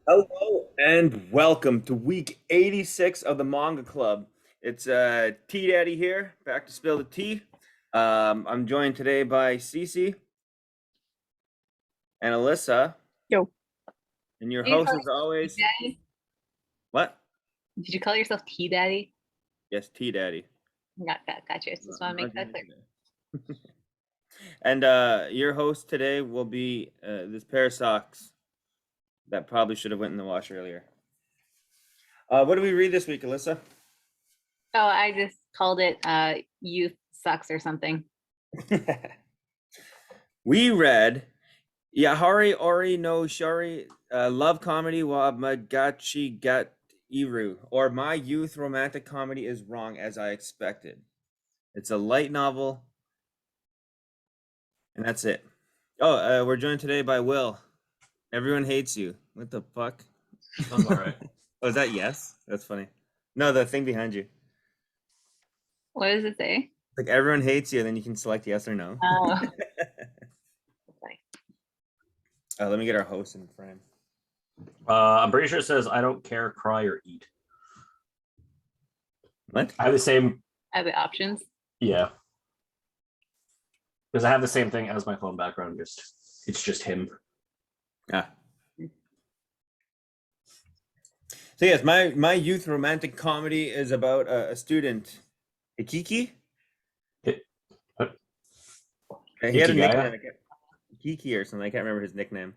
Hello and welcome to week 86 of the Manga Club. It's Tea Daddy here, back to spill the tea. I'm joined today by Cece and Alyssa, Yo, and your Did you host call as yourself Tea always. Daddy? What? Did you call yourself Tea Daddy? Yes, Tea Daddy. Gotcha. Just want to I'm make not that doing it clear. today. And your host today will be this pair of socks that probably should have went in the wash earlier. What do we read this week, Alyssa? Oh, I just called it Youth Sucks or something. We read Yahari Ore no Shari Love Comedy wa Machigatteiru, or My Youth Romantic Comedy is Wrong as I Expected. It's a light novel, and that's it. Oh, we're joined today by Will. Everyone hates you. What the fuck? Sounds all right. Oh, is that yes? That's funny. No, the thing behind you. What does it say? Like everyone hates you, and then you can select yes or no. Oh, okay. Let me get our host in frame. I'm pretty sure it says I don't care, cry, or eat. What? I have the same, I have the options. yeah, because I have the same thing as my phone background. It's just him. Ah. So yes, my youth romantic comedy is about a student, Ikiki. What? He had a nickname, Hikigaya? Ikiki or something. I can't remember his nickname.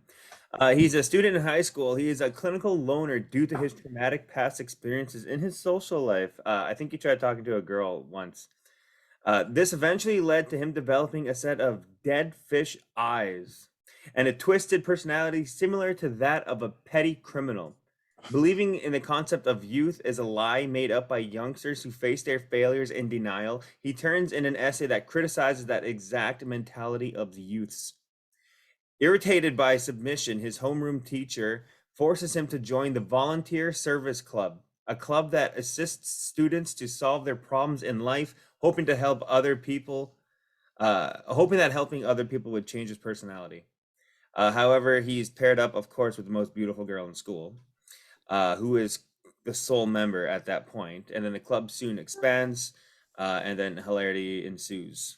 He's a student in high school. He is a clinical loner due to his traumatic past experiences in his social life. I think he tried talking to a girl once. This eventually led to him developing a set of dead fish eyes and a twisted personality similar to that of a petty criminal. Believing in the concept of youth as a lie made up by youngsters who face their failures in denial, he turns in an essay that criticizes that exact mentality of the youths. Irritated by submission, his homeroom teacher forces him to join the Volunteer Service Club, a club that assists students to solve their problems in life, hoping that helping other people would change his personality. However, he's paired up, of course, with the most beautiful girl in school, who is the sole member at that point, and then the club soon expands, and then hilarity ensues.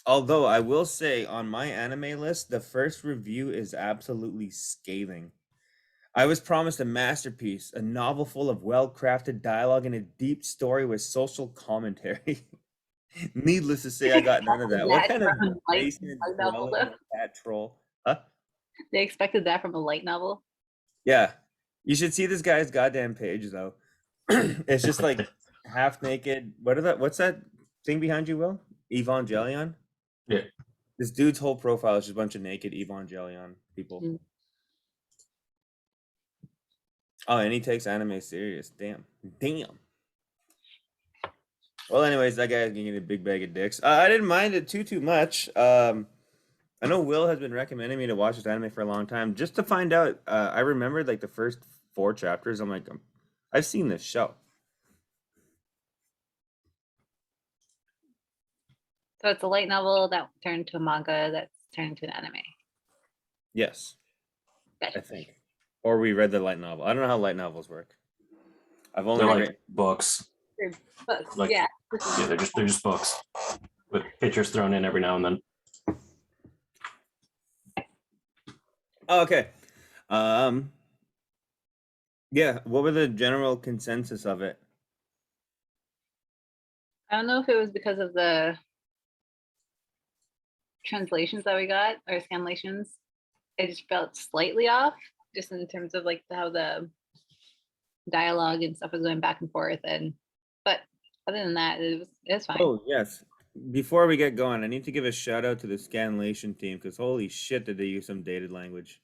Although I will say on my anime list, the first review is absolutely scathing. I was promised a masterpiece, a novel full of well crafted dialogue and a deep story with social commentary. Needless to say, I got none of that. What That kind of from a basement light novel, dweller though. is that troll? Huh? They expected that from a light novel. Yeah. You should see this guy's goddamn page, though. It's just like half naked. What's that thing behind you, Will? Evangelion? Yeah. This dude's whole profile is just a bunch of naked Evangelion people. Mm. Oh, and he takes anime serious. Damn. Damn. Well, anyways, that guy's getting a big bag of dicks. I didn't mind it too much. I know Will has been recommending me to watch this anime for a long time, just to find out. I remembered like the first four chapters. I'm like, I've seen this show. So it's a light novel that turned to a manga that's turned into an anime. Yes, I Gotcha. think. Or we read the light novel. I don't know how light novels work. I've only They're read. like books. They're books, Like yeah. yeah, they're just books with pictures thrown in every now and then. Oh, okay. Um, yeah. What were the general consensus of it? I don't know if it was because of the translations that we got or scanlations. It just felt slightly off, just in terms of like how the dialogue and stuff was going back and forth. But other than that, it was fine. Oh, yes. Before we get going, I need to give a shout out to the Scanlation team because holy shit, did they use some dated language?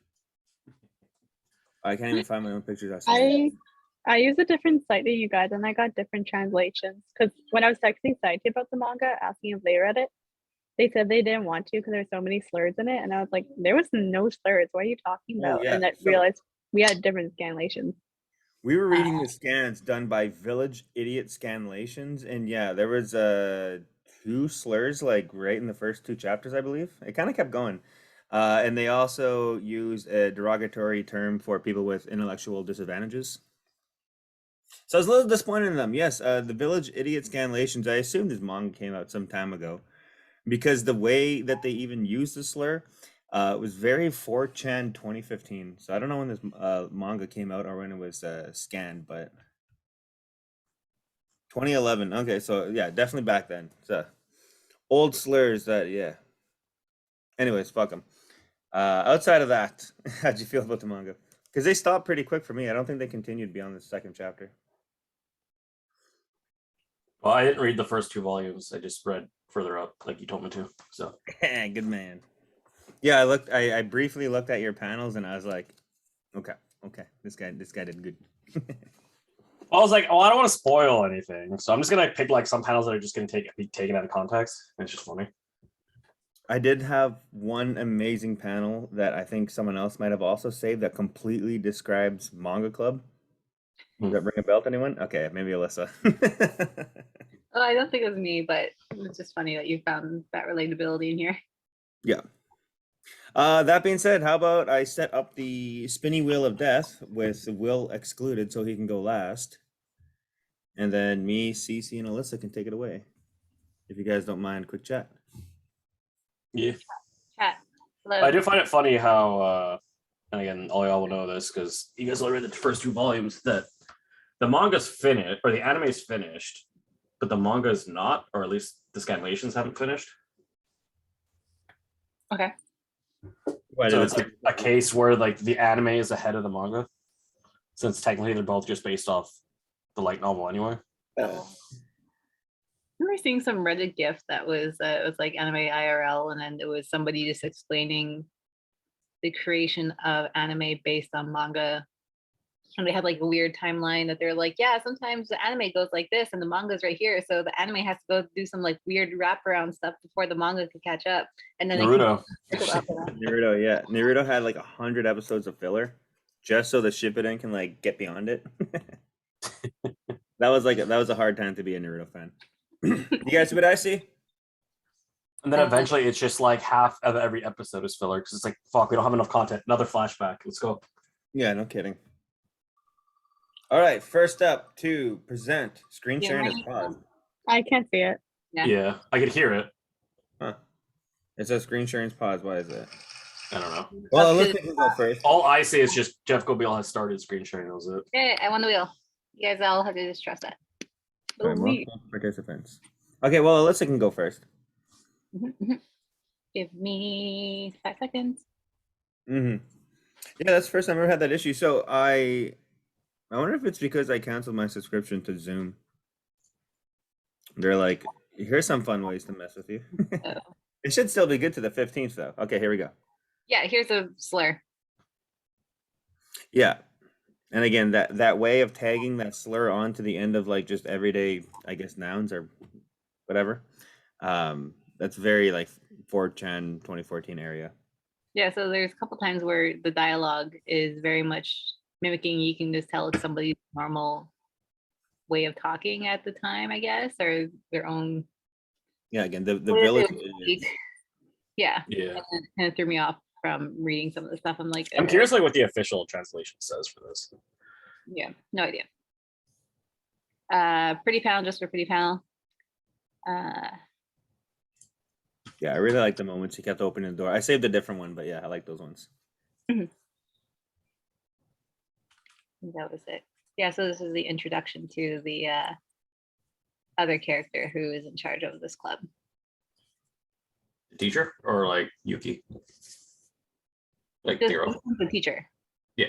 I can't even find my own pictures. I saw them. I use a different site than you guys, and I got different translations. Because when I was texting Saiti about the manga, asking if they read it, they said they didn't want to because there's so many slurs in it, and I was like, there was no slurs. What are you talking Oh about? yeah. And then So realized we had different scanlations. we were reading the scans done by Village Idiot Scanlations, and yeah, there was two slurs like right in the first two chapters, I believe. It kind of kept going. And they also use a derogatory term for people with intellectual disadvantages. So I was a little disappointed in them. Yes, the Village Idiot Scanlations, I assumed this manga came out some time ago because the way that they even used the slur was very 4chan 2015. So I don't know when this manga came out or when it was scanned, but 2011. Okay, so yeah, definitely back then. So old slurs that, yeah. Anyways, fuck them. Outside of that, how'd you feel about the manga? Because they stopped pretty quick for me. I don't think they continued beyond the second chapter. Well, I didn't read the first 2 volumes. I just read further up, like you told me to. So Good man. Yeah, I briefly looked at your panels and I was like, okay, this guy did good. I was like, oh, I don't want to spoil anything, so I'm just gonna pick like some panels that are just gonna be taken out of context. And it's just funny. I did have one amazing panel that I think someone else might have also saved that completely describes Manga Club. Does that ring a bell to anyone? Okay, maybe Alyssa. Oh, I don't think it was me, but it's just funny that you found that relatability in here. Yeah. That being said, how about I set up the spinny wheel of death with Will excluded so he can go last. And then me, Cece, and Alyssa can take it away. If you guys don't mind, quick chat. Yeah. Chat. Hello. I do find it funny how, and again, all y'all will know this because you guys already read the first 2 volumes, that the manga's finished, or the anime's finished, but the manga is not, or at least the scanlations haven't finished. Okay. So it's like a case where like the anime is ahead of the manga, since technically they're both just based off the light novel anyway. I remember seeing some Reddit GIF that was it was like anime IRL, and then it was somebody just explaining the creation of anime based on manga. And they had like a weird timeline that they're like, yeah, sometimes the anime goes like this and the manga's right here. So the anime has to go do some like weird wraparound stuff before the manga could catch up. And then Naruto. Naruto, yeah. Naruto had like 100 episodes of filler just so the Shippuden can like get beyond it. That was a hard time to be a Naruto fan. You guys see what I see? And then eventually it's just like half of every episode is filler because it's like, fuck, we don't have enough content. Another flashback. Let's go. Yeah, no kidding. All right, first up to present screen sharing is paused. I can't see it. Yeah, I could hear it. Huh. It says screen sharing is paused. Why is it? I don't know. Well, let's go first. All I say is just Jeff Gobiel has started screen sharing. That was it. Okay, I won the wheel. You guys all have to just trust that. All right, multiple participants. Okay, well, Alyssa can go first. Give me 5 seconds. Yeah, that's the first time I ever had that issue. So I wonder if it's because I canceled my subscription to Zoom. They're like, here's some fun ways to mess with you. It should still be good to the 15th, though. Okay, here we go. Yeah, here's a slur. Yeah. And again, that way of tagging that slur onto the end of like just everyday, I guess, nouns or whatever. That's very like 4chan 2014 area. Yeah, so there's a couple times where the dialogue is very much mimicking. You can just tell it's somebody's normal way of talking at the time, I guess, or their own. Yeah, again, the village. Yeah. Yeah. And it kind of threw me off from reading some of the stuff. I'm like, I'm curious like what the official translation says for this. Yeah, no idea. Pretty panel, just for pretty panel. Yeah, I really like the moments he kept opening the door. I saved a different one, but yeah, I like those ones. That was it. Yeah, so this is the introduction to the other character who is in charge of this club. The teacher or like Yuki? Like Just Zero. the teacher. Yeah.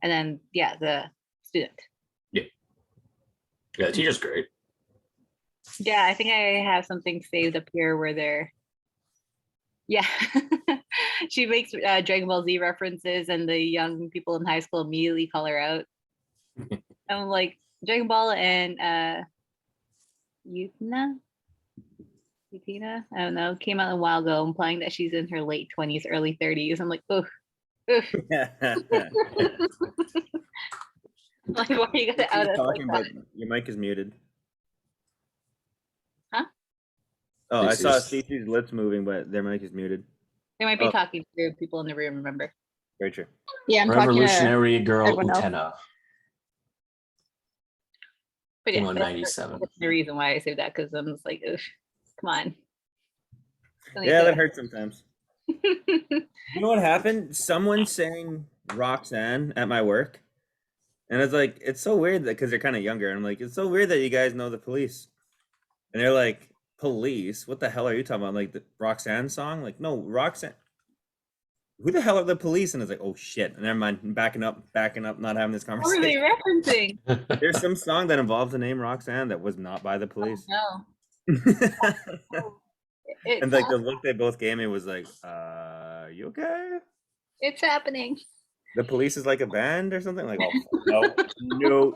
And then the student. Yeah, the teacher's great. Yeah, I think I have something saved up here where they're she makes Dragon Ball Z references and the young people in high school immediately call her out. I'm like, Dragon Ball and Yutina, I don't know, came out a while ago implying that she's in her late 20s, early 30s. I'm like, oof. Like, why you gotta out us like that? Your mic is muted. Huh? Oh, I saw Cece's lips moving, but their mic is muted. They might be Oh. talking to people in the room, remember? Very true. Yeah, I'm talking to Revolutionary Girl everyone else. Utena. But Came yeah, out in that's 97. the reason why I say that, because I'm just like, ugh, come on. Yeah, that hurts sometimes. You know what happened? Someone sang Roxanne at my work, and it's like it's so weird that because they're kind of younger, and I'm like, it's so weird that you guys know the Police, and they're like, Police? What the hell are you talking about? Like the Roxanne song? Like no, Roxanne. Who the hell are the Police? And it's like, oh shit. Never mind. I'm backing up, not having this What were they conversation. referencing? There's some song that involves the name Roxanne that was not by the Police. No. And like the look they both gave me was like, you okay? It's happening. The Police is like a band or something? Like, oh no.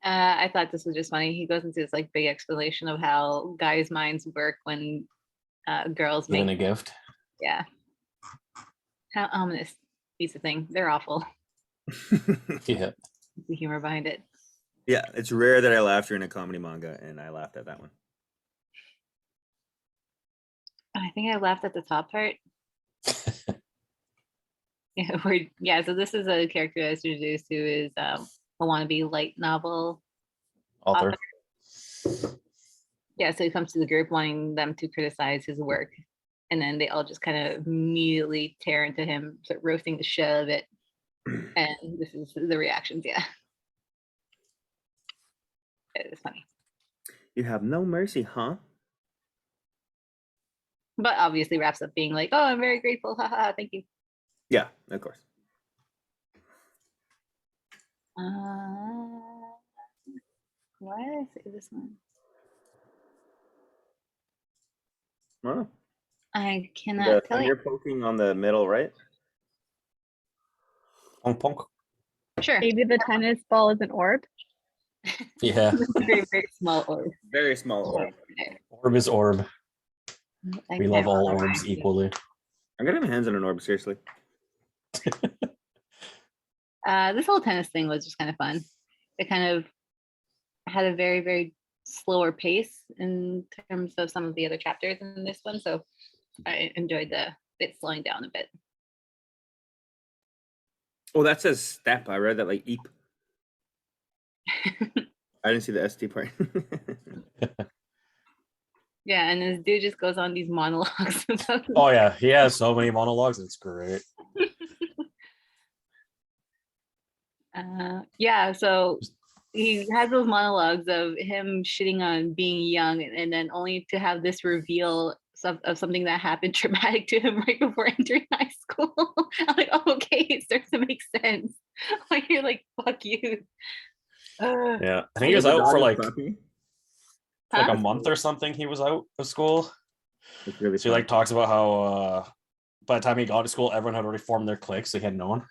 I thought this was just funny. He goes into this like big explanation of how guys' minds work when girls Given a make gift. yeah. How ominous piece of thing. They're awful. Yeah. The humor behind it. Yeah, it's rare that I laugh during a comedy manga, and I laughed at that one. I think I laughed at the top part. Yeah, so this is a character that's introduced who is a wannabe light novel Author. Yeah, so he comes to the group wanting them to criticize his work. And then they all just kind of immediately tear into him, start roasting the shit out of it. And this is the reactions, yeah. It's funny. You have no mercy, huh? But obviously wraps up being like, oh, I'm very grateful. Haha, thank you. Yeah, of course. Why did I say this one? Oh. I The cannot tell you. finger poking on the middle, right? Pong pong. Sure. Maybe the tennis ball is an orb. Yeah. Very, very small orb. Very small orb. Orb is orb. I We love can't all remember. orbs equally. I'm gonna have my hands on an orb, seriously. This whole tennis thing was just kind of fun. It kind of had a very, very slower pace in terms of some of the other chapters in this one. So I enjoyed it slowing down a bit. Oh, that says step. I read that like eep. I didn't see the ST part. Yeah, and this dude just goes on these monologues about Oh yeah, he has so many monologues. It's great. yeah, so he has those monologues of him shitting on being young, and then only to have this reveal of something that happened traumatic to him right before entering high school. I'm like, oh, okay, it starts to make sense. Like you're like, fuck you. Yeah, I think he was out for like Huh? a month or something. He was out of school. It's really So he like talks about how by the time he got to school, everyone had already formed their cliques. So he had no one.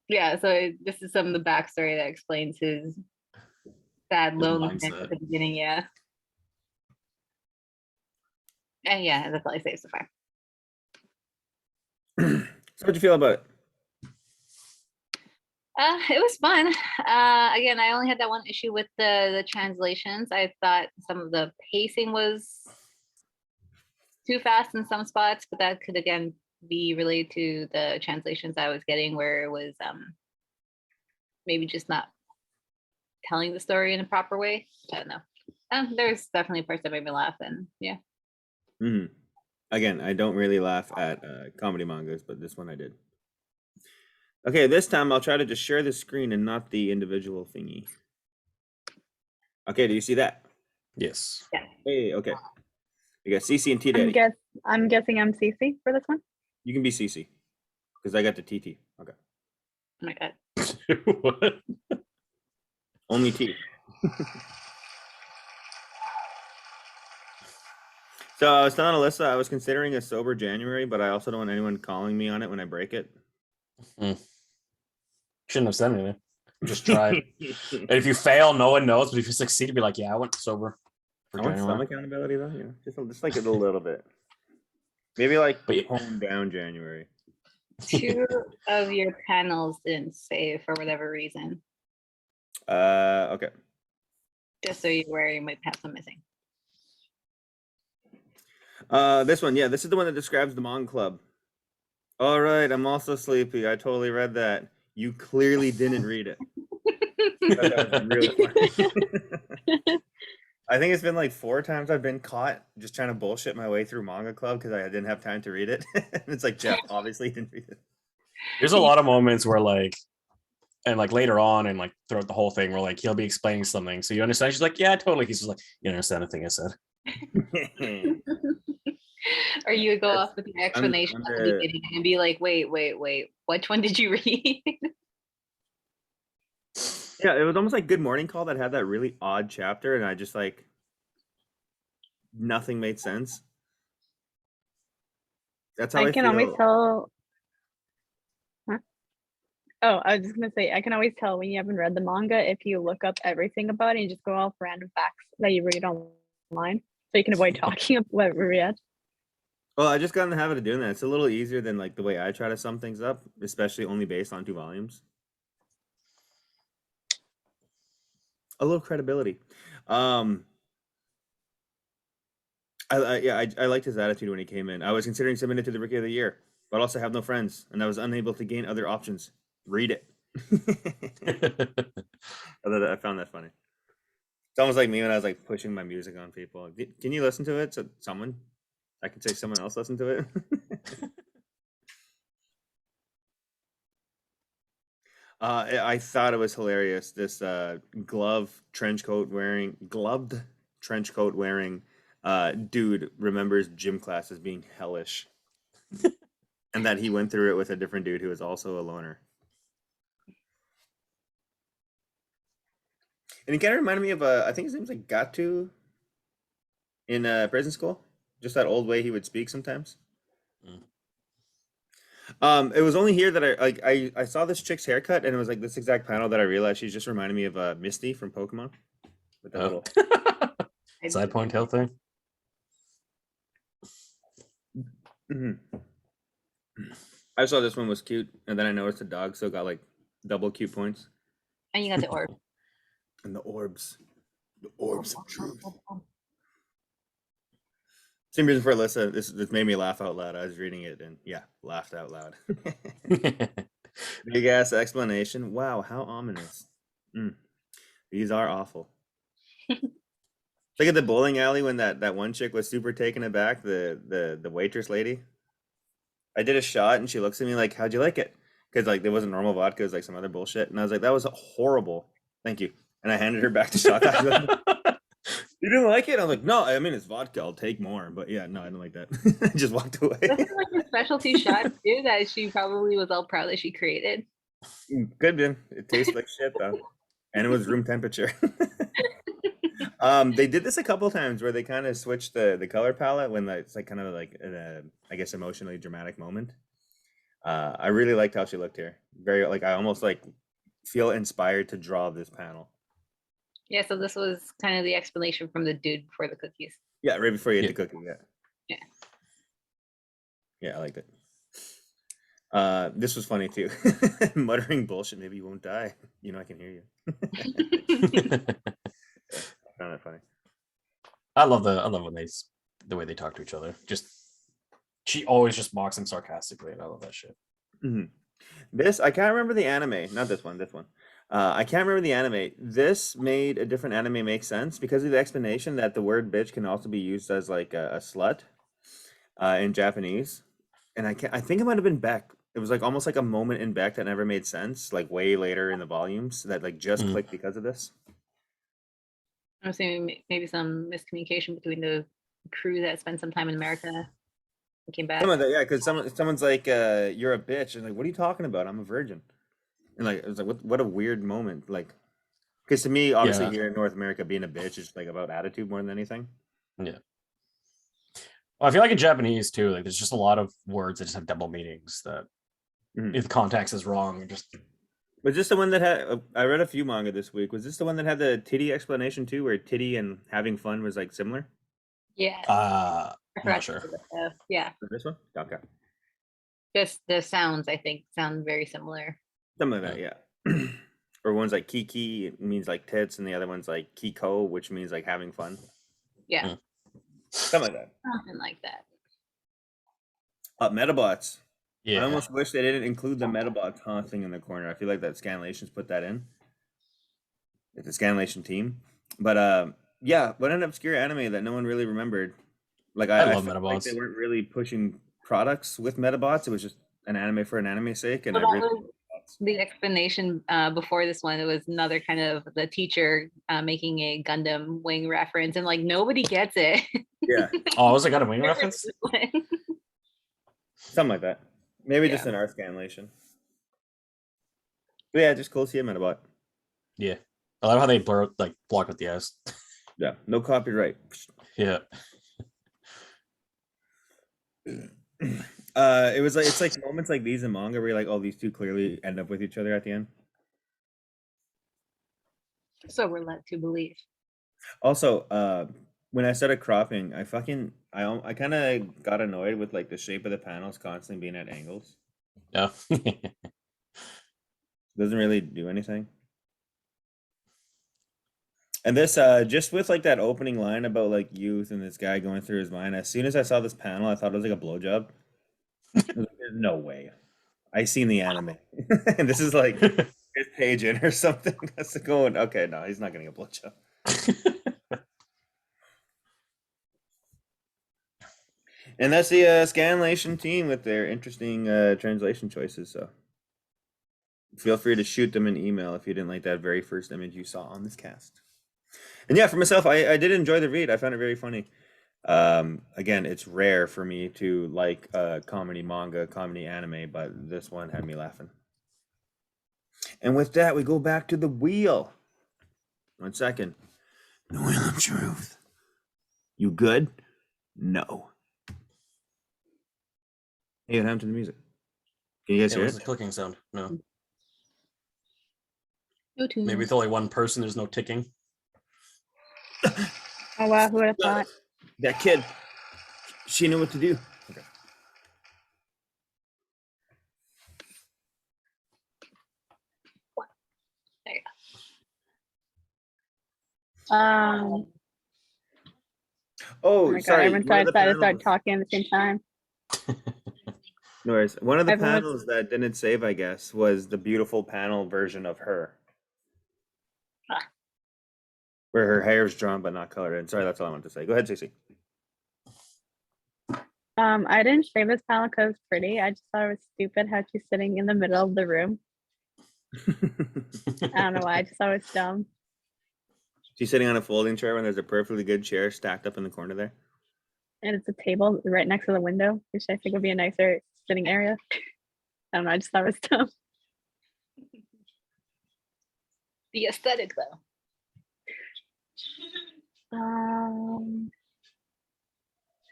Yeah, so this is some of the backstory that explains his sad loneliness mindset. at the beginning. Yeah. And yeah, that's all I say so far. So how'd you feel about it? It was fun. Again, I only had that one issue with the translations. I thought some of the pacing was too fast in some spots, but that could again be related to the translations I was getting, where it was maybe just not telling the story in a proper way. I don't know. There's definitely parts that made me laugh, and yeah. Mm-hmm. Again, I don't really laugh at comedy mangas, but this one I did. Okay, this time I'll try to just share the screen and not the individual thingy. Okay, do you see that? Yes. Hey, okay. You got CC and T Daddy. I'm guessing I'm CC for this one. You can be CC because I got the TT. Okay. Oh my god. What? Only T. So I was telling Alyssa I was considering a sober January, but I also don't want anyone calling me on it when I break it. Shouldn't have said anything. Just try. And if you fail, no one knows. But if you succeed, be like, yeah, I went sober for I want some January. accountability though, you know, just like a little bit. Maybe like But tone down January. 2 of your panels didn't save for whatever reason. Okay. Just so you're aware, you might have some missing. This one, yeah, this is the one that describes the Manga Club. All right, I'm also sleepy. I totally read that. You clearly didn't read it. That was really funny. I think it's been like 4 times I've been caught just trying to bullshit my way through Manga Club because I didn't have time to read it. And it's like, Jeff obviously didn't read it. There's a lot of moments where like, and like later on and like throughout the whole thing where like he'll be explaining something. So you understand? She's like, yeah, totally. He's just like, you don't understand the thing I said. Or you would go off with the explanation at the beginning and be like, wait, which one did you read? Yeah, it was almost like Good Morning Call that had that really odd chapter, and I just like nothing made sense. That's how I can feel. always tell. Huh? Oh, I was just gonna say I can always tell when you haven't read the manga if you look up everything about it and just go off random facts that you read online, so you can avoid talking about what we read. Well, I just got in the habit of doing that. It's a little easier than like the way I try to sum things up, especially only based on 2 volumes. A little credibility. I liked his attitude when he came in. I was considering submitting it to the Rookie of the Year, but also have no friends, and I was unable to gain other options. Read it. I found that funny. It's almost like me when I was like pushing my music on people. Can you listen to it? So someone, I could say someone else listen to it. I thought it was hilarious. This gloved trench coat wearing dude remembers gym class as being hellish, and that he went through it with a different dude who was also a loner. And he kind of reminded me of I think his name's like Gatu in prison school. Just that old way he would speak sometimes. It was only here that I saw this chick's haircut, and it was like this exact panel that I realized she's just reminding me of Misty from Pokemon with that little side ponytail thing. I saw this one was cute, and then I noticed the dog still got like double cute points. And you got the orb. And the orbs of truth. Same reason for Alyssa. This made me laugh out loud. I was reading it and yeah, laughed out loud. Big ass explanation. Wow, how ominous. These are awful. Look at the bowling alley when that one chick was super taken aback, the waitress lady. I did a shot and she looks at me like, how'd you like it? Because like there wasn't normal vodka, it was like some other bullshit. And I was like, that was horrible. Thank you. And I handed her back the shot. You didn't like it? I was like, no, I mean, it's vodka. I'll take more. But yeah, no, I didn't like that. I just walked away. That's like a specialty shot too that she probably was all proud that she created. Could be. It tastes like shit though. And it was room temperature. They did this a couple times where they kind of switched the color palette when it's like kind of like I guess emotionally dramatic moment. I really liked how she looked here. Very like I almost like feel inspired to draw this panel. Yeah, so this was kind of the explanation from the dude before the cookies. Yeah, right before you ate the cookie. Yeah. Yeah, I liked it. This was funny too. Muttering bullshit. Maybe you won't die. You know, I can hear you. I found that funny. I love when the way they talk to each other. Just she always just mocks him sarcastically, and I love that shit. Mm-hmm. This I can't remember the anime. Not this one. This one. I can't remember the anime. This made a different anime make sense because of the explanation that the word bitch can also be used as like a slut in Japanese. And I think it might have been Beck. It was like almost like a moment in Beck that never made sense, like way later in the volumes that like just clicked because of this. I'm assuming maybe some miscommunication between the crew that spent some time in America and came back. Some of that, yeah, because someone's like, "You're a bitch," and like, "What are you talking about? I'm a virgin." And like, it was like, what a weird moment. Like, because to me, obviously, here in North America, being a bitch is like about attitude more than anything. Yeah. Well, I feel like in Japanese too, like there's just a lot of words that just have double meanings that if the context is wrong, just. Was this the one that had? I read a few manga this week. Was this the one that had the titty explanation too, where titty and having fun was like similar? Yeah. I'm not sure. Yeah. This one? Okay. Just the sounds, I think, sound very similar. Something like that, yeah. Or one's like kiki, it means like tits, and the other one's like kiko, which means like having fun. Yeah. Something like that. Something like that. Metabots. Yeah. I almost wish they didn't include the Metabots haunting in the corner. I feel like that Scanlations put that in. It's a Scanlation team. But yeah, what an obscure anime that no one really remembered. Like I I love felt like Metabots. they weren't really pushing products with Metabots. It was just an anime for an anime's sake, and Well, I that really was the explanation before this one. It was another kind of the teacher making a Gundam wing reference, and like nobody gets it. yeah, Oh, was it got a wing reference? something like that. Maybe just Yeah. an R Scanlation. But yeah, just cool to see a Metabot. Yeah. I love how they block with the S. Yeah, no copyright. Yeah. It's like moments like these in manga where you're like, oh, these two clearly end up with each other at the end. So we're led to believe. Also, when I started cropping, I kind of got annoyed with like the shape of the panels constantly being at angles. Yeah. Doesn't really do anything. And this, just with like that opening line about like youth and this guy going through his mind, as soon as I saw this panel, I thought it was like a blowjob. I was like, there's no way. I seen the anime, and this is like his page in or something. That's going. Okay, no, he's not getting a blowjob. And that's the Scanlation team with their interesting translation choices. So feel free to shoot them an email if you didn't like that very first image you saw on this cast. And yeah, for myself, I did enjoy the read. I found it very funny. Again, it's rare for me to like comedy manga, comedy anime, but this one had me laughing. And with that, we go back to the wheel. 1 second. The wheel of truth. You good? No. Hey, what happened to the music? Can you guys Yeah, hear what's it? the clicking sound? No. No tune. Maybe with only one person, there's no ticking. Oh wow, who would have thought? That kid, she knew what to do. Okay. There you Oh Oh, my god, sorry. everyone's One so of the excited to start panels. talking at the same time. No worries. One of the Everyone's- panels that didn't save, I guess, was the beautiful panel version of her. Ah. Where her hair is drawn but not colored in. Sorry, that's all I wanted to say. Go ahead, Cece. I didn't save this panel because it's pretty. I just thought it was stupid how she's sitting in the middle of the room. I don't know why. I just thought it was dumb. She's sitting on a folding chair when there's a perfectly good chair stacked up in the corner there. And it's a table right next to the window, which I think would be a nicer sitting area. I don't know. I just thought it was dumb. The aesthetic though.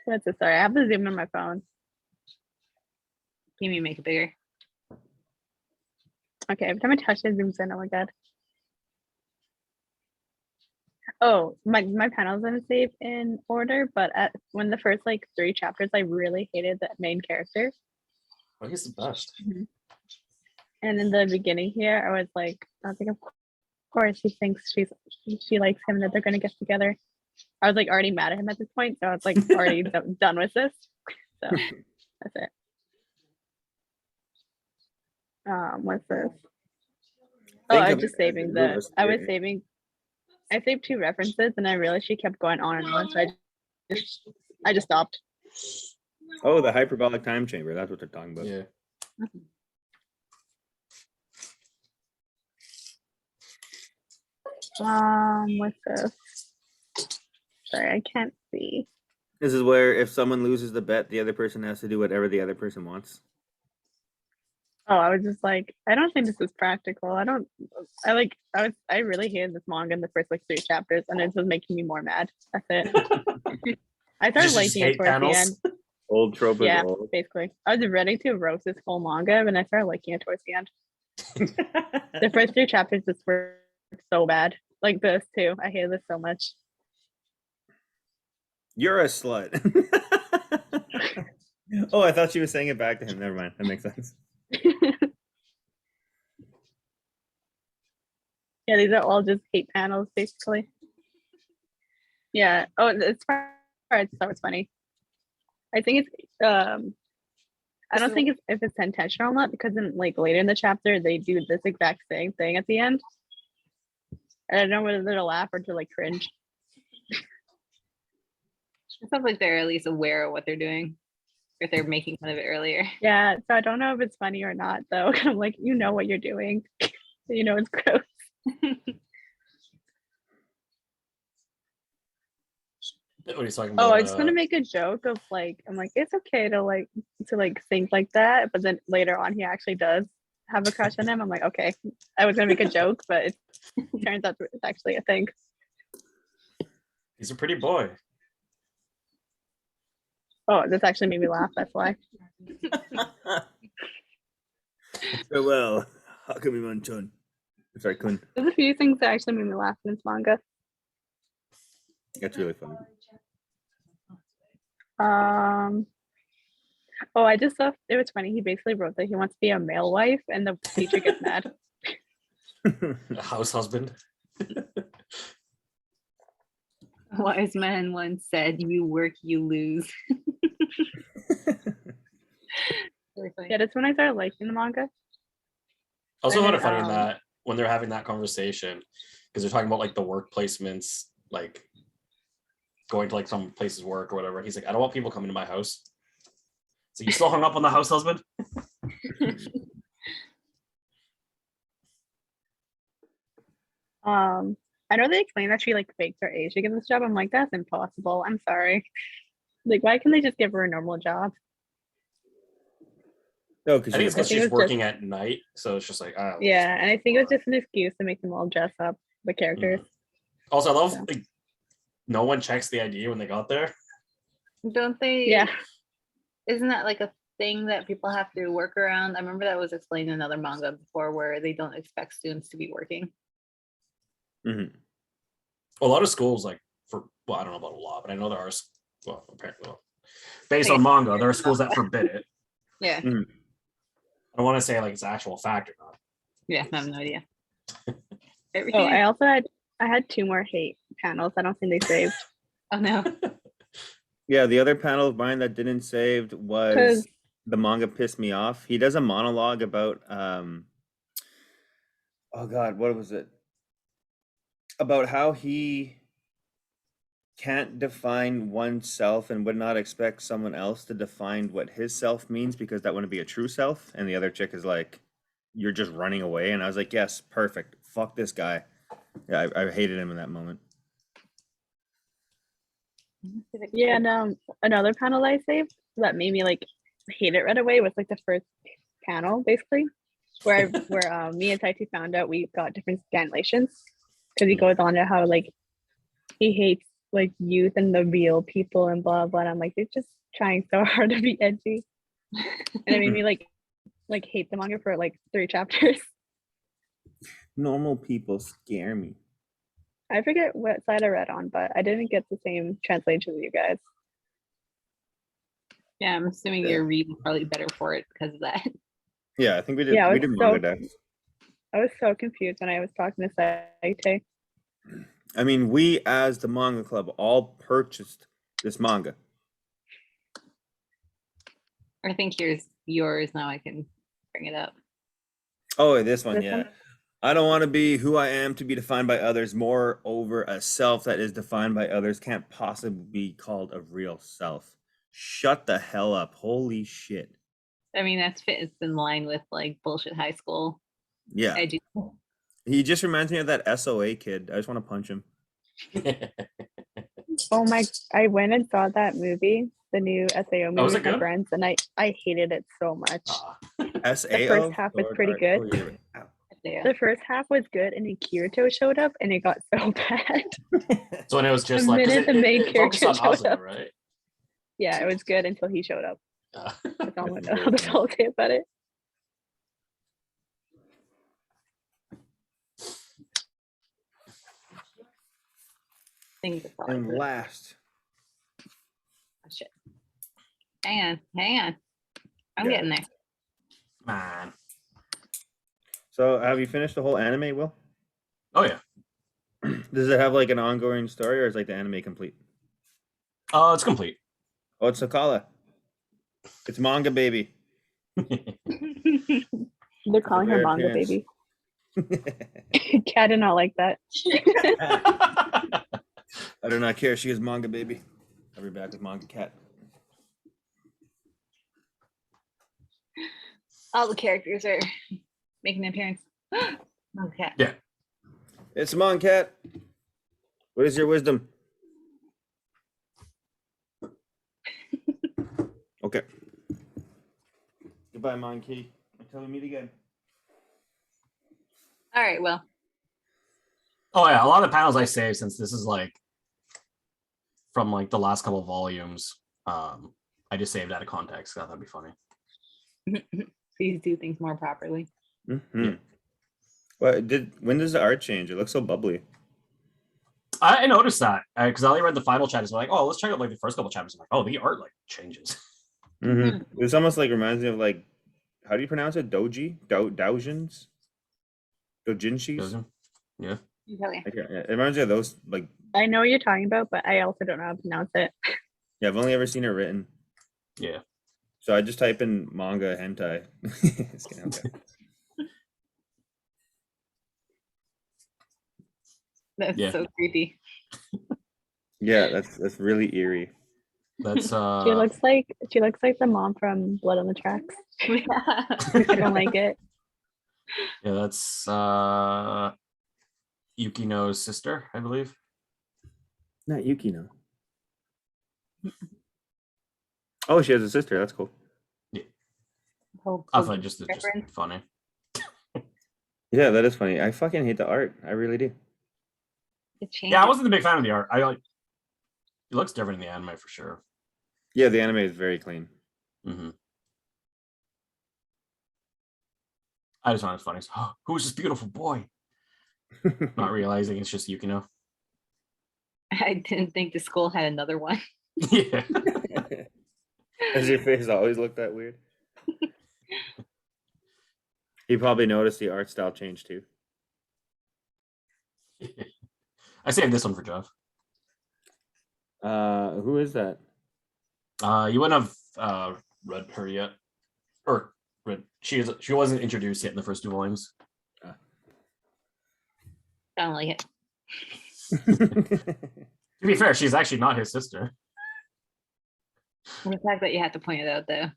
What's it? Sorry, I have to zoom in my phone. Can you make it bigger? Okay, every time I touch it, zooms in. Oh my god. Oh, my panels didn't save in order, but when the first like 3 chapters, I really hated the main character. Oh, he's the best. And in the beginning here, I was like, of course she thinks she likes him and that they're gonna get together. I was like already mad at him at this point, so I was like already done with this. So that's it. What's this? Oh, Think I of was just it as saving a little spirit. I saved 2 references and I realized she kept going on and on, so I just stopped. Oh, the hyperbolic time chamber. That's what they're talking about. Yeah. What's this? Sorry, I can't see. This is where if someone loses the bet, the other person has to do whatever the other person wants. Oh, I was just like, I don't think this is practical. I really hated this manga in the first like 3 chapters, and it was making me more mad. That's it. I started Just liking it hate towards panels? the end. Old trope is Yeah, old. basically. I was ready to roast this whole manga, and I started liking it towards the end. The first 3 chapters just were so bad. Like this too. I hated this so much. You're a slut. Oh, I thought she was saying it back to him. Never mind. That makes sense. Yeah, these are all just hate panels, basically. Yeah. Oh, it's I just thought it was funny. I think it's I don't think it's if it's intentional or not, because in like later in the chapter they do this exact same thing at the end. And I don't know whether to laugh or to like cringe. It sounds like they're at least aware of what they're doing, if they're making fun of it earlier. Yeah, so I don't know if it's funny or not though. I'm like, you know what you're doing. You know it's gross. What are you talking Oh, about? I just want to make a joke of like, I'm like, it's okay to think like that, but then later on he actually does have a crush on him. I'm like, okay, I was gonna make a joke, but it turns out it's actually a thing. He's a pretty boy. Oh, this actually made me laugh. That's why. Farewell, Hakumi-man-chan. Sorry, Kun. There's a few things that actually made me laugh in this manga. That's really funny. Oh, I just thought it was funny. He basically wrote that he wants to be a male wife, and the teacher gets mad. A house husband. A wise man once said, "You work, you lose." Really funny. Yeah, that's when I started liking the manga. Also, And kind then, of funny in that when they're having that conversation, because they're talking about like the work placements, like going to like some places work or whatever. He's like, I don't want people coming to my house. So you still hung up on the house husband? I know they explain that she like faked her age to get this job. I'm like, that's impossible. I'm sorry. Like, why can't they just give her a normal job? No, I think it's because because think she's it's working at night, so it's just like, Yeah, and I think it was just an excuse to make them all dress up, the characters. Also, I love Yeah. like no one checks the ID when they got there. Don't they? Yeah. Isn't that like a thing that people have to work around? I remember that was explained in another manga before, where they don't expect students to be working. Mhm. A lot of schools, like well, I don't know about a lot, but I know there are. Well, apparently, based Okay. on manga, there are schools that forbid it. Yeah, I don't want to say like it's an actual fact or not. yeah, I have no idea. Oh, Everything. I had 2 more hate panels. I don't think they saved. Oh no. Yeah, the other panel of mine that didn't saved was 'Cause- the manga pissed me off. He does a monologue about oh god, what was it? About how he can't define oneself and would not expect someone else to define what his self means because that wouldn't be a true self. And the other chick is like, you're just running away. And I was like, yes, perfect. Fuck this guy. Yeah, I hated him in that moment. Yeah, and another panel I saved that made me like hate it right away was like the first panel, basically, where me and Taiti found out we got different scanlations, because he goes on to how like he hates like youth and the real people and blah blah. And I'm like, they're just trying so hard to be edgy, and it made me like hate the manga for like 3 chapters. Normal people scare me. I forget what side I read on, but I didn't get the same translation as you guys. Yeah, I'm assuming your read is probably better for it because of that. Yeah, I think we did. Yeah, I we was did so- manga decks. I was so confused when I was talking to Saite. I mean, we as the manga club all purchased this manga. I think here's yours. Now I can bring it up. Oh, this one, This yeah. one? I don't want to be who I am to be defined by others. Moreover, a self that is defined by others can't possibly be called a real self. Shut the hell up. Holy shit. I mean, it's in line with like bullshit high school. Yeah. I do. He just reminds me of that SOA kid. I just want to punch him. Oh my! I went and saw that movie, the new SAO movie was it with my good? friends, and I hated it so much. SAO? first half was pretty good. Oh, you're right. Ow. Yeah. The first half was good, and then Kirito showed up, and it got so bad. So when it was just The like 'cause minute the main it focused on character showed Hazuno, up. right? Yeah, it was good until he showed up. That's all That's that's all I'll say about it. Things that's all I And put. last, Oh, shit. Hang on. I'm Yeah. getting there. Man. so have you finished the whole anime, Will? Oh yeah. Does it have like an ongoing story or is like the anime complete? It's complete. Oh, it's Sakala. It's Manga Baby. They're calling her rare Manga appearance. Baby. Cat did not like that. I do not care. She is Manga Baby. I'll be back with Manga Cat. All the characters are making an appearance. Okay. Yeah. It's Manga Cat. What is your wisdom? Okay. Goodbye, Monkey. Until we meet again. All right. Well, Oh yeah, a lot of the panels I saved since this is like from like the last couple of volumes. I just saved out of context. I thought that'd be funny. please do things more properly. Mm-hmm. Yeah. When does the art change? It looks so bubbly. I noticed that because I only read the final chapters. I'm like, oh, let's check out like the first couple chapters. I'm like, oh, the art like changes. Mm-hmm. It's almost like reminds me of like, how do you pronounce it? Doji? Doujins? Dojinshis? Doesn't? Yeah. Okay. It reminds me of those, like, I know what you're talking about, but I also don't know how to pronounce it. yeah, I've only ever seen it written. Yeah. So I just type in manga hentai. Just kidding, okay. That's Yeah. so creepy. Yeah, that's really eerie. That's She looks like the mom from Blood on the Tracks. I don't like it. yeah, that's Yukino's sister, I believe. Not Yukino. Oh, she has a sister. That's cool. I thought just funny. Yeah, that is funny. I fucking hate the art. I really do. Yeah, I wasn't a big fan of the art. I like it looks different in the anime for sure. Yeah, the anime is very clean. Mm-hmm. I just find it funny. Oh, who's this beautiful boy? Not realizing it's just Yukino. I didn't think the school had another one. Yeah. Does your face always look that weird? He probably noticed the art style change too. I saved this one for Jeff. Who is that? You wouldn't have read her yet, or read. She wasn't introduced yet in the first 2 volumes. I don't like it. To be fair, she's actually not his sister. The fact that you have to point it out, though.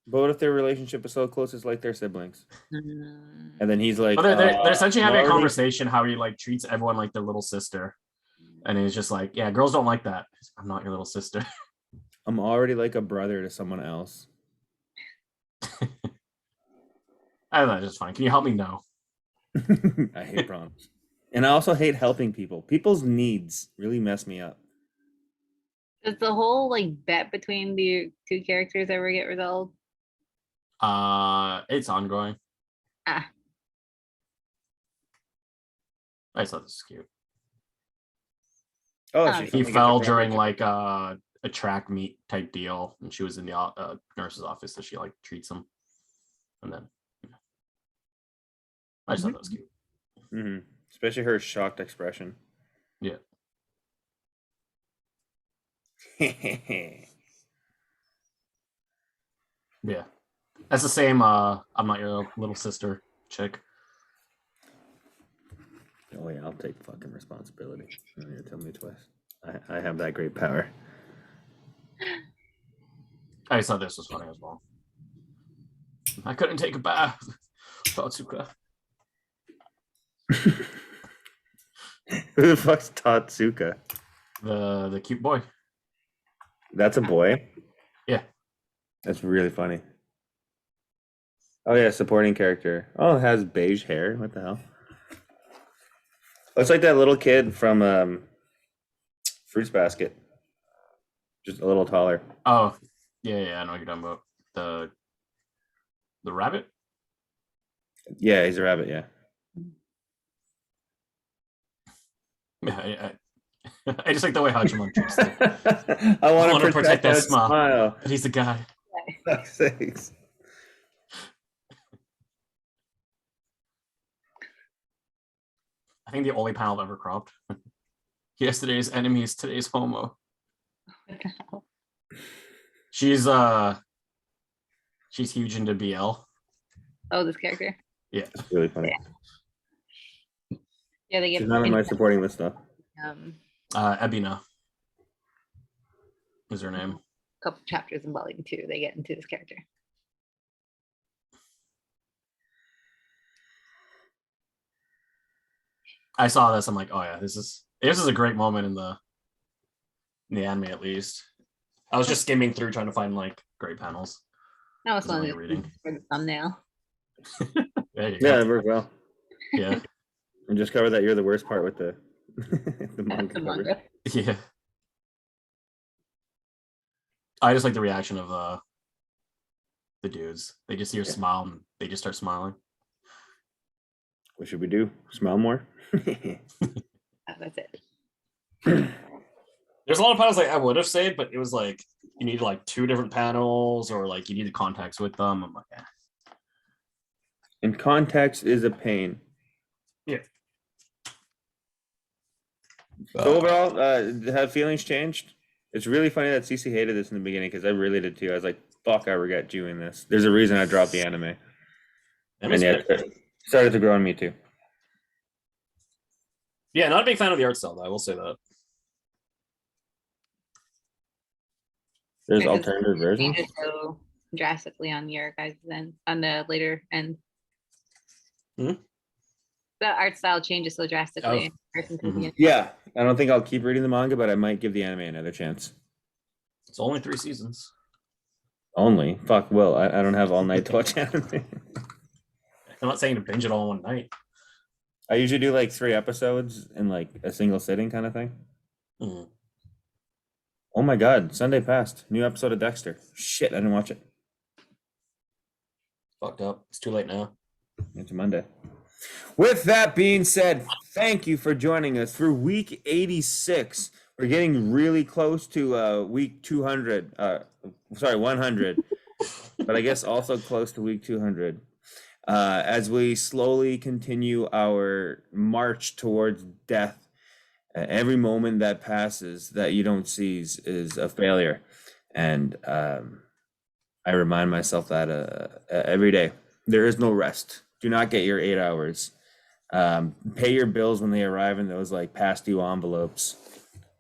But what if their relationship is so close it's like they're siblings? Mm. And then he's like, But they're essentially having a already- conversation how he like treats everyone like their little sister, and he's just like, yeah, girls don't like that. I'm not your little sister. I'm already like a brother to someone else. I don't know, it's just fine. Can you help me? No. I hate prompts. And I also hate helping people. People's needs really mess me up. Does the whole like bet between the 2 characters ever get resolved? It's ongoing. Ah. I just thought this was cute. Oh, Oh, she he He finally fell gets her during property. like a track meet type deal, and she was in the nurse's office, so she like treats him, and then I just thought that was cute. Mhm. Especially her shocked expression. Yeah. Yeah, that's the same. I'm not your little sister chick. Oh yeah, I'll take fucking responsibility. You don't need to tell me twice. I have that great power. I just thought this was funny as well. I couldn't take a bath. Tatsuka. Who the fuck's Tatsuka? The cute boy. That's a boy? Yeah. That's really funny. Oh yeah, supporting character. Oh, it has beige hair. What the hell? Looks like that little kid from Fruits Basket. Just a little taller. Oh, yeah, I know what you're talking about. The rabbit? Yeah, he's a rabbit, yeah. Yeah, I just like the way Hachiman treats him. I want wanna to protect that smile. But he's a guy. Fuck's sakes. I think the only panel I've ever cropped. Yesterday's enemy is today's homo. What the hell? She's huge into BL. Oh, this character. It's really funny. Yeah, they get She's not on my supporting list though. Ebina is her name. couple chapters in volume 2, they get into this character. I saw this. I'm like, oh yeah, this is a great moment in the anime at least. I was just skimming through trying to find like great panels. That was Wasn't one really of reading. for the thumbnail. There you Yeah, go. it worked well. Yeah. And just cover that you're the worst part with the the manga The covers. manga. Yeah. I just like the reaction of the dudes. They just see her smile and they just start smiling. What should we do? Smile more? Oh, that's it. There's a lot of panels like I would have saved, but it was like you need like 2 different panels or like you need the contacts with them. I'm like, eh. And context is a pain. Yeah. So overall, have feelings changed? It's really funny that CC hated this in the beginning because I really did too. I was like, fuck, I regret doing this. There's a reason I dropped the anime. And yeah, it started to grow on me too. Yeah, not a big fan of the art style though, I will say that. There's Because alternative versions. changes so drastically on your guys' end, on the later end. Hmm? The art style changes so drastically. Oh. in comparison to the Mhm. beginning. Yeah, I don't think I'll keep reading the manga, but I might give the anime another chance. It's only 3 seasons. Only? Fuck, well, I don't have all night to watch anime. I'm not saying to binge it all in one night. I usually do like 3 episodes in like a single sitting kind of thing. Mhm. Oh my god, Sunday passed. New episode of Dexter. Shit, I didn't watch it. Fucked up. It's too late now. It's Monday. With that being said, thank you for joining us through week 86. We're getting really close to week 200. 100. But I guess also close to week 200. As we slowly continue our march towards death. Every moment that passes that you don't seize is a failure. And I remind myself that every day. There is no rest. Do not get your 8 hours. Pay your bills when they arrive in those like past due envelopes.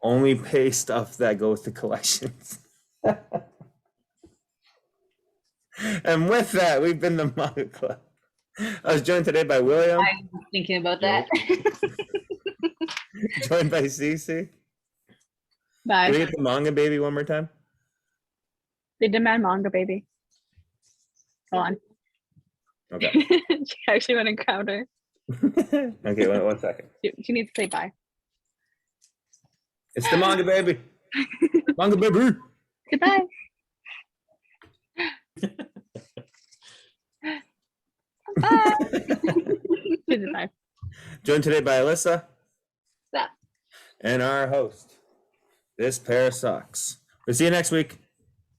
Only pay stuff that goes to collections. And with that, we've been the Manga Club. I was joined today by William, I was thinking about that. joined by Cece. Bye. Can we get the Manga Baby one more time? They demand manga, baby. Go on. Okay. She actually went and grabbed her. Okay, one second. She needs to say bye. It's the Manga Baby. Manga Baby. Goodbye. Bye. She said bye. Joined today by Alyssa Stop. and our host, This Pair of Socks. We'll see you next week.